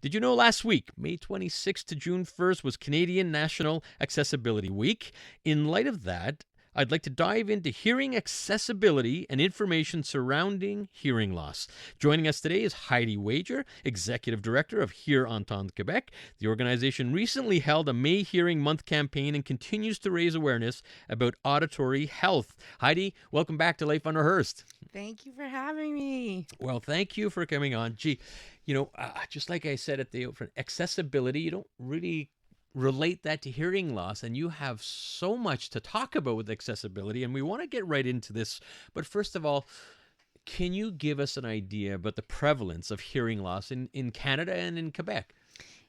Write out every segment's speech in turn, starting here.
Did you know last week, May 26th to June 1st, was Canadian National Accessibility Week? In light of that, I'd like to dive into hearing accessibility and information surrounding hearing loss. Joining us today is Heidy Wager, Executive Director of Hear Entendre Québec. The organization recently held a May Hearing Month campaign and continues to raise awareness about auditory health. Heidy, welcome back to Life Unrehearsed. Thank you for having me. Well, thank you for coming on. Just like I said at the open, accessibility, you don't really relate that to hearing loss, and you have so much to talk about with accessibility, and we want to get right into this. But first of all, can you give us an idea about the prevalence of hearing loss in Canada and in Quebec?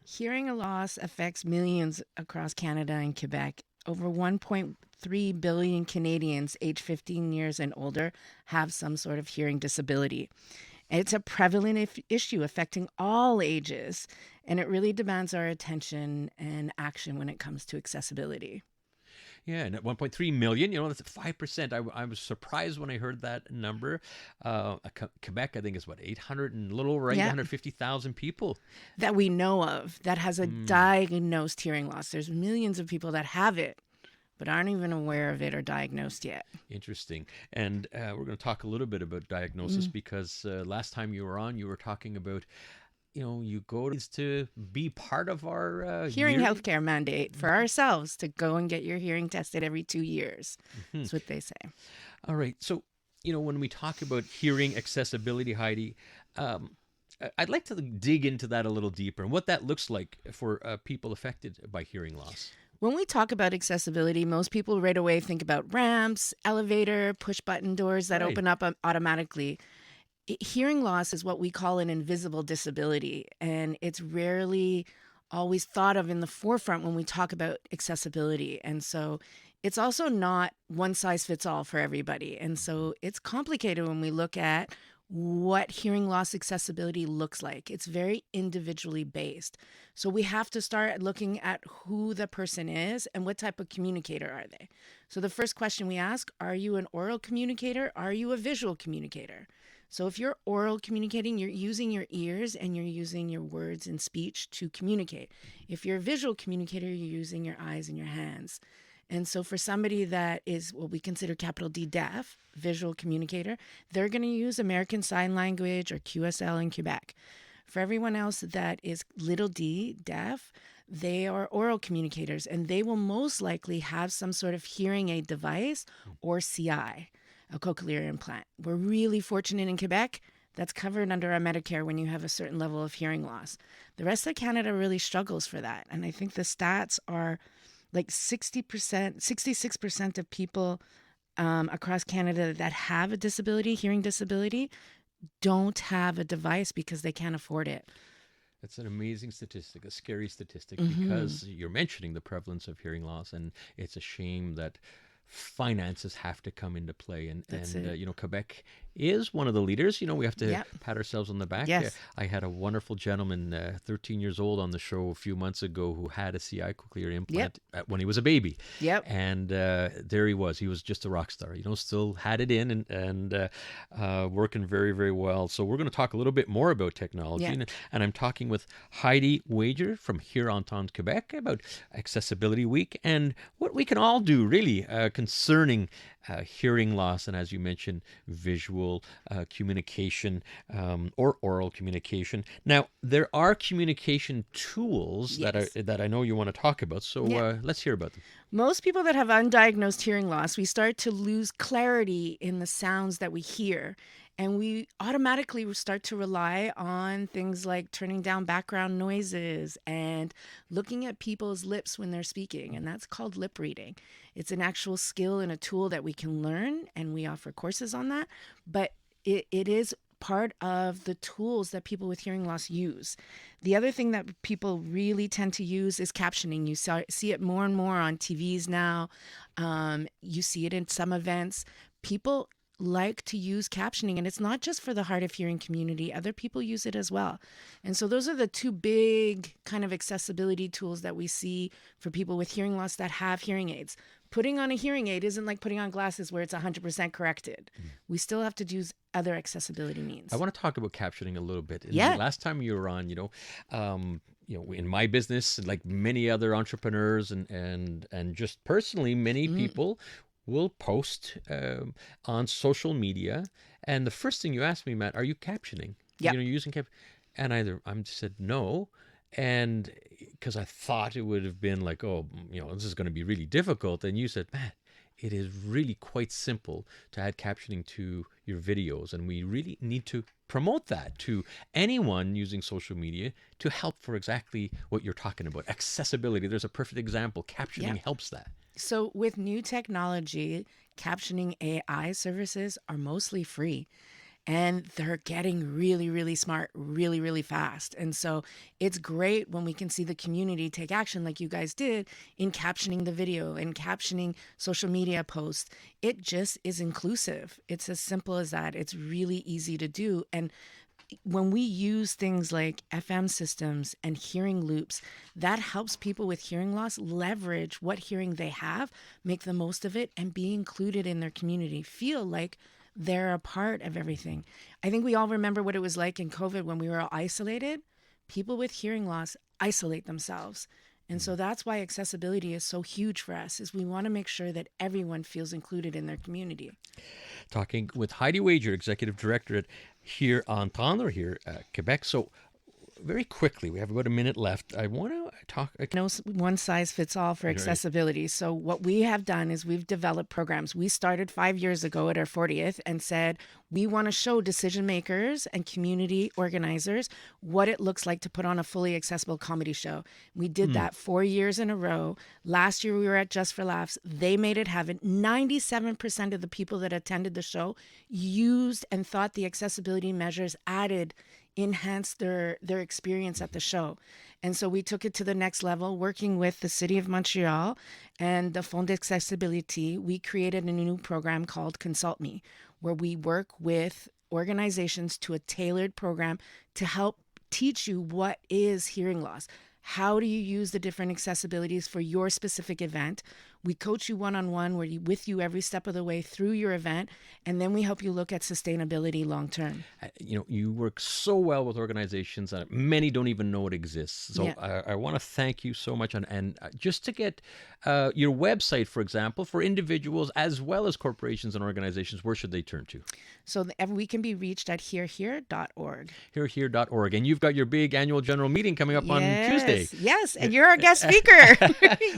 Hearing loss affects millions across Canada and Quebec. Over 1.3 billion Canadians aged 15 years and older have some sort of hearing disability. It's a prevalent issue affecting all ages, and it really demands our attention and action when it comes to accessibility. Yeah, and at 1.3 million, that's 5%. I was surprised when I heard that number. Quebec, I think, is 800 and a little over 850,000 people that we know of that has a diagnosed hearing loss. There's millions of people that have it, but aren't even aware of it or diagnosed yet. Interesting. And we're going to talk a little bit about diagnosis because last time you were on, you were talking about, you go to be part of our hearing healthcare mandate for ourselves to go and get your hearing tested every 2 years. That's what they say. All right. So, when we talk about hearing accessibility, Heidy, I'd like to dig into that a little deeper and what that looks like for people affected by hearing loss. When we talk about accessibility, most people right away think about ramps, elevator, push-button doors that open up automatically. Hearing loss is what we call an invisible disability, and it's rarely always thought of in the forefront when we talk about accessibility. And so it's also not one size fits all for everybody. And so it's complicated when we look at what hearing loss accessibility looks like. It's very individually based. So we have to start looking at who the person is and what type of communicator are they. So the first question we ask, are you an oral communicator? Are you a visual communicator? So if you're oral communicating, you're using your ears and you're using your words and speech to communicate. If you're a visual communicator, you're using your eyes and your hands. And so for somebody that is what we consider capital D deaf, visual communicator, they're going to use American Sign Language or QSL in Quebec. For everyone else that is little d deaf, they are oral communicators, and they will most likely have some sort of hearing aid device or CI, a cochlear implant. We're really fortunate in Quebec. That's covered under our Medicare when you have a certain level of hearing loss. The rest of Canada really struggles for that. And I think the stats are like 60%, 66% of people across Canada that have a disability, hearing disability, don't have a device because they can't afford it. That's an amazing statistic, a scary statistic, because you're mentioning the prevalence of hearing loss, and it's a shame that finances have to come into play. And Quebec is one of the leaders. We have to pat ourselves on the back. Yes. I had a wonderful gentleman, 13 years old, on the show a few months ago who had a CI cochlear implant when he was a baby. Yep. And there he was. He was just a rock star. Still had it in and working very, very well. So we're going to talk a little bit more about technology. Yeah. And I'm talking with Heidy Wager from Hear Entendre Québec about Accessibility Week and what we can all do, really, concerning hearing loss, and as you mentioned, visual communication or oral communication. Now, there are communication tools that I know you want to talk about, so let's hear about them. Most people that have undiagnosed hearing loss, we start to lose clarity in the sounds that we hear. And we automatically start to rely on things like turning down background noises and looking at people's lips when they're speaking. And that's called lip reading. It's an actual skill and a tool that we can learn, and we offer courses on that. But it is part of the tools that people with hearing loss use. The other thing that people really tend to use is captioning. You see it more and more on TVs now. You see it in some events. People like to use captioning, and it's not just for the hard of hearing community. Other people use it as well. And so those are the two big kind of accessibility tools that we see for people with hearing loss that have hearing aids. Putting on a hearing aid isn't like putting on glasses where it's 100% corrected. We still have to use other accessibility means. I want to talk about captioning a little bit. Yeah. The last time you were on, in my business, like many other entrepreneurs and just personally, many people will post on social media. And the first thing you asked me, Matt, are you captioning? Yep. Using and I said no. And because I thought it would have been like, oh, this is going to be really difficult. And you said, Matt, it is really quite simple to add captioning to your videos. And we really need to promote that to anyone using social media to help for exactly what you're talking about. Accessibility. There's a perfect example. Captioning helps that. So with new technology, captioning AI services are mostly free. And they're getting really, really smart, really, really fast. And so it's great when we can see the community take action like you guys did in captioning the video and captioning social media posts. It just is inclusive. It's as simple as that. It's really easy to do. And when we use things like FM systems and hearing loops, that helps people with hearing loss leverage what hearing they have, make the most of it, and be included in their community. Feel like they're a part of everything. I think we all remember what it was like in COVID when we were all isolated. People with hearing loss isolate themselves. And so that's why accessibility is so huge for us, is we want to make sure that everyone feels included in their community. Talking with Heidy Wager, Executive Director at Hear Entendre here at Quebec. So very quickly, we have about a minute left. I want to talk. No one size fits all for accessibility. So what we have done is we've developed programs. We started 5 years ago at our 40th and said, we want to show decision makers and community organizers what it looks like to put on a fully accessible comedy show. We did that 4 years in a row. Last year we were at Just for Laughs. They made it happen. 97% of the people that attended the show used and thought the accessibility measures enhanced their experience at the show. And so we took it to the next level, working with the City of Montreal and the Fonds d'Accessibilité. We created a new program called Consult Me, where we work with organizations to a tailored program to help teach you what is hearing loss. How do you use the different accessibilities for your specific event? We coach you one-on-one, we're with you every step of the way through your event, and then we help you look at sustainability long-term. You work so well with organizations that many don't even know it exists. So I want to thank you so much. And just to get your website, for example, for individuals as well as corporations and organizations, where should they turn to? So we can be reached at hearhear.org. Hearhear.org. And you've got your big annual general meeting coming up on Tuesday. Yes, and you're our guest speaker.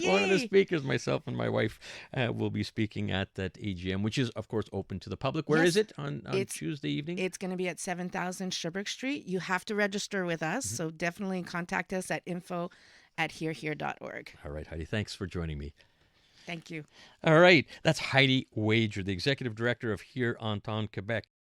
One of the speakers, myself and my wife, will be speaking at that AGM, which is, of course, open to the public. Where is it on Tuesday evening? It's going to be at 7000 Sherbrooke Street. You have to register with us, so definitely contact us at info@hearhear.org. All right, Heidi, thanks for joining me. Thank you. All right, that's Heidy Wager, the Executive Director of Hear Entendre Quebec.